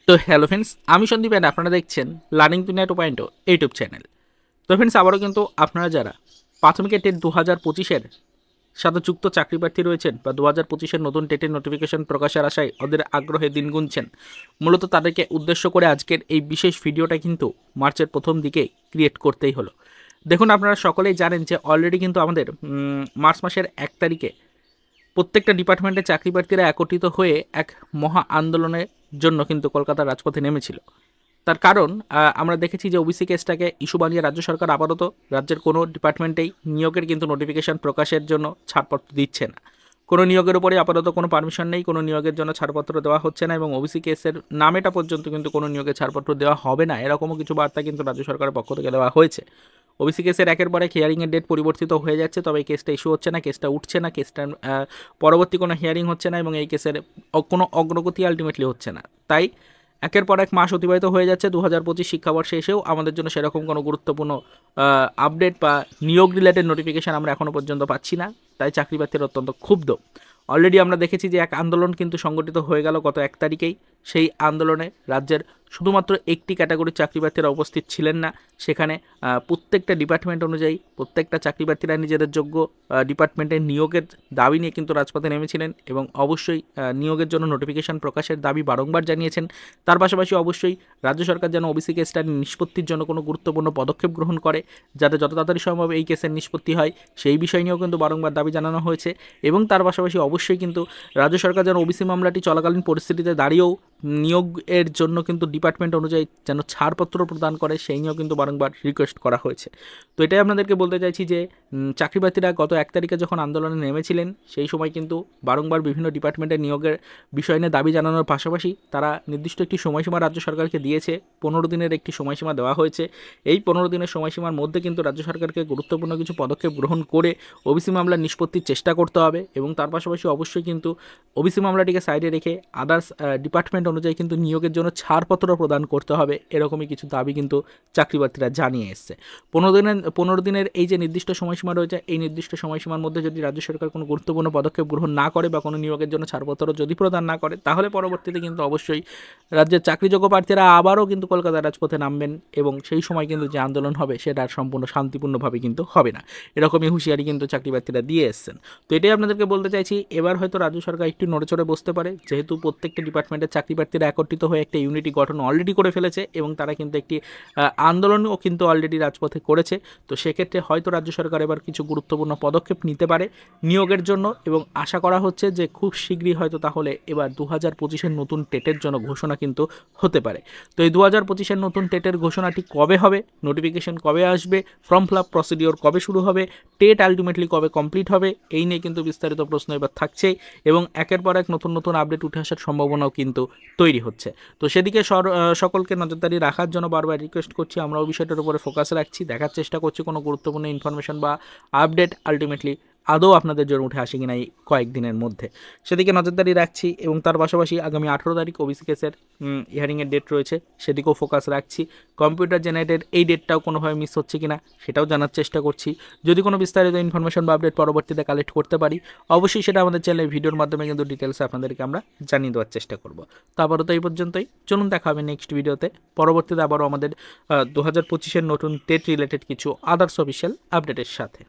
তো hello friends, আমি Sandeep and আপনারা দেখছেন লার্নিং দুনিয়া 2.0 ইউটিউব চ্যানেল। তো ফ্রেন্ডস, আবারও কিন্তু আপনারা যারা প্রাথমিকের টেট 2025-এর সাথে যুক্ত চাকরি প্রার্থী রয়েছেন বা 2025-এর নতুন টেটের নোটিফিকেশন প্রকাশের আশায় ওদের আগ্রহে দিন গুনছেন, মূলত তাদেরকে উদ্দেশ্য করে আজকের এই বিশেষ ভিডিওটা কিন্তু মার্চের প্রথম দিকে ক্রিয়েট করতেই হলো। দেখুন, আপনারা সকলেই জানেন যে অলরেডি কিন্তু আমাদের মার্চ মাসের 1 তারিখে প্রত্যেকটা ডিপার্টমেন্টের চাকরি প্রার্থীরা একত্রিত হয়ে এক মহা আন্দোলনের জন্য কিন্তু কলকাতার রাজপথে নেমেছিল। তার কারণ আমরা দেখেছি যে ওবিসি কেসটাকে ইস্যু বানিয়ে রাজ্য সরকার আপাতত রাজ্যের কোনো ডিপার্টমেন্টেই নিয়োগের কিন্তু নোটিফিকেশন প্রকাশের জন্য ছাড়পত্র দিচ্ছে না। কোনো নিয়োগের উপরে আপাতত কোনো পারমিশন নেই, কোনো নিয়োগের জন্য ছাড়পত্র দেওয়া হচ্ছে না, এবং ওবিসি কেসের নামেটা পর্যন্ত কিন্তু কোনো নিয়োগের ছাড়পত্র দেওয়া হবে না, এরকমও কিছু বার্তা কিন্তু রাজ্য সরকারের পক্ষ থেকে দেওয়া হয়েছে। ওবিসি কেসের একের পর এক হিয়ারিংয়ের ডেট পরিবর্তিত হয়ে যাচ্ছে, তবে এই কেসটা ইস্যু হচ্ছে না, কেসটা উঠছে না, কেসটার পরবর্তী কোনো হিয়ারিং হচ্ছে না, এবং এই কেসের কোনো অগ্রগতি আলটিমেটলি হচ্ছে না। তাই একের পর এক মাস অতিবাহিত হয়ে যাচ্ছে, 2025 শিক্ষাবর্ষে এসেও আমাদের জন্য সেরকম কোনো গুরুত্বপূর্ণ আপডেট বা নিয়োগ রিলেটেড নোটিফিকেশান আমরা এখনও পর্যন্ত পাচ্ছি না। তাই চাকরি প্রার্থীরা অত্যন্ত ক্ষুব্ধ। অলরেডি আমরা দেখেছি যে এক আন্দোলন কিন্তু সংগঠিত হয়ে গেল গত 1 তারিখেই। সেই আন্দোলনে রাজ্যের শুধুমাত্র একটি ক্যাটাগরির চাকরি প্রার্থীরা উপস্থিত ছিলেন না, সেখানে প্রত্যেকটা ডিপার্টমেন্ট অনুযায়ী প্রত্যেকটা চাকরি প্রার্থীরা নিজেদের যোগ্য ডিপার্টমেন্টের নিয়োগের দাবি নিয়ে কিন্তু রাজপথে নেমেছিলেন, এবং অবশ্যই নিয়োগের জন্য নোটিফিকেশান প্রকাশের দাবি বারংবার জানিয়েছেন। তার পাশাপাশি অবশ্যই রাজ্য সরকার যেন ওবিসি কেসটার নিষ্পত্তির জন্য কোনো গুরুত্বপূর্ণ পদক্ষেপ গ্রহণ করে, যাতে যত তাড়াতাড়ি সম্ভব এই কেসের নিষ্পত্তি হয়, সেই বিষয় নিয়েও কিন্তু বারংবার দাবি জানানো হয়েছে। এবং তার পাশাপাশি অবশ্যই কিন্তু রাজ্য সরকার যেন ওবিসি মামলাটি চলাকালীন পরিস্থিতিতে দাঁড়িয়েও নিয়োগের জন্য কিন্তু ডিপার্টমেন্ট অনুযায়ী যেন ছাড়পত্র প্রদান করে, সেই নিয়েও কিন্তু বারংবার রিকোয়েস্ট করা হয়েছে। তো এটাই আপনাদেরকে বলতে চাইছি যে চাকরি প্রার্থীরা গত 1 তারিখে যখন আন্দোলনে নেমেছিলেন, সেই সময় কিন্তু বারংবার বিভিন্ন ডিপার্টমেন্টের নিয়োগের বিষয় নিয়ে দাবি জানানোর পাশাপাশি তারা নির্দিষ্ট একটি সময়সীমা রাজ্য সরকারকে দিয়েছে, 15 দিনের একটি সময়সীমা দেওয়া হয়েছে। এই 15 দিনের সময়সীমার মধ্যে কিন্তু রাজ্য সরকারকে গুরুত্বপূর্ণ কিছু পদক্ষেপ গ্রহণ করে ওবিসি মামলার নিষ্পত্তির চেষ্টা করতে হবে, এবং তার পাশাপাশি অবশ্যই কিন্তু ওবিসি মামলাটিকে সাইডে রেখে আদার্স ডিপার্টমেন্ট অনুযায়ী কিন্তু নিয়োগের জন্য ছাড়পত্র প্রদান করতে হবে, এরকমই কিছু দাবি কিন্তু চাকরি প্রার্থীরা জানিয়ে এসছে। 15 দিনের এই যে নির্দিষ্ট সময়সীমা রয়েছে, এই নির্দিষ্ট সময়সীমার মধ্যে যদি রাজ্য সরকার কোনো গুরুত্বপূর্ণ পদক্ষেপ গ্রহণ না করে বা কোনো নিয়োগের জন্য ছাড়পত্র যদি প্রদান না করে, তাহলে পরবর্তীতে কিন্তু অবশ্যই রাজ্যের চাকরিযোগ্য প্রার্থীরা আবারও কিন্তু কলকাতার রাজপথে নামবেন, এবং সেই সময় কিন্তু যে আন্দোলন হবে সেটা আর সম্পূর্ণ শান্তিপূর্ণভাবে কিন্তু হবে না, এরকমই হুঁশিয়ারি কিন্তু চাকরি প্রার্থীরা দিয়ে এসছেন। তো এটাই আপনাদেরকে বলতে চাইছি, এবার হয়তো রাজ্য সরকার একটু নড়েচড়ে বসতে পারে, যেহেতু প্রত্যেকটা ডিপার্টমেন্টের চাকরি প্রার্থীরা একত্রিত হয়ে একটা ইউনিটি গঠন অলরেডি করে ফেলেছে, এবং তারা কিন্তু একটি আন্দোলনও কিন্তু অলরেডি রাজপথে করেছে। তো সেক্ষেত্রে হয়তো রাজ্য সরকার এবার কিছু গুরুত্বপূর্ণ পদক্ষেপ নিতে পারে নিয়োগের জন্য, এবং আশা করা হচ্ছে যে খুব শীঘ্রই হয়তো তাহলে এবার 2025-এর নতুন টেটের জন্য ঘোষণা কিন্তু হতে পারে। তো এই 2025-এর নতুন টেটের ঘোষণাটি কবে হবে, নোটিফিকেশন কবে আসবে, ফর্ম ফিল আপ প্রসিডিওর কবে শুরু হবে, টেট আলটিমেটলি কবে কমপ্লিট হবে, এই নিয়ে কিন্তু বিস্তারিত প্রশ্ন এবার থাকছেই, এবং একের পর এক নতুন নতুন আপডেট উঠে আসার সম্ভাবনাও কিন্তু তৈরি হচ্ছে। তো সেদিকে সকলকে নজরদারি রাখার জন্য বারবার রিকোয়েস্ট করছি, আমরাও বিষয়টার উপরে ফোকাস রাখছি, দেখার চেষ্টা করছি কোনো গুরুত্বপূর্ণ ইনফরমেশন বা আপডেট আলটিমেটলি আদৌ আপনাদের জন্য উঠে আসে কিনা এই কয়েকদিনের মধ্যে, সেদিকে নজরদারি রাখছি। এবং তার পাশাপাশি আগামী 18 তারিখ ওবিসি কেসের হিয়ারিংয়ের ডেট রয়েছে, সেদিকেও ফোকাস রাখছি। কম্পিউটার জেনারেটেড এই ডেটটাও কোনোভাবে মিস হচ্ছে কিনা সেটাও জানার চেষ্টা করছি। যদি কোনো বিস্তারিত ইনফরমেশন বা আপডেট পরবর্তীতে কালেক্ট করতে পারি, অবশ্যই সেটা আমাদের চ্যানেলের ভিডিওর মাধ্যমে কিন্তু ডিটেলসে আপনাদেরকে আমরা জানিয়ে দেওয়ার চেষ্টা করব। তো আপাতত এই পর্যন্তই, চলুন দেখা হবে নেক্সট ভিডিওতে। পরবর্তীতে আবারও আমাদের 2025-এর নতুন টেট রিলেটেড কিছু আদার্স অফিসিয়াল আপডেটের সাথে।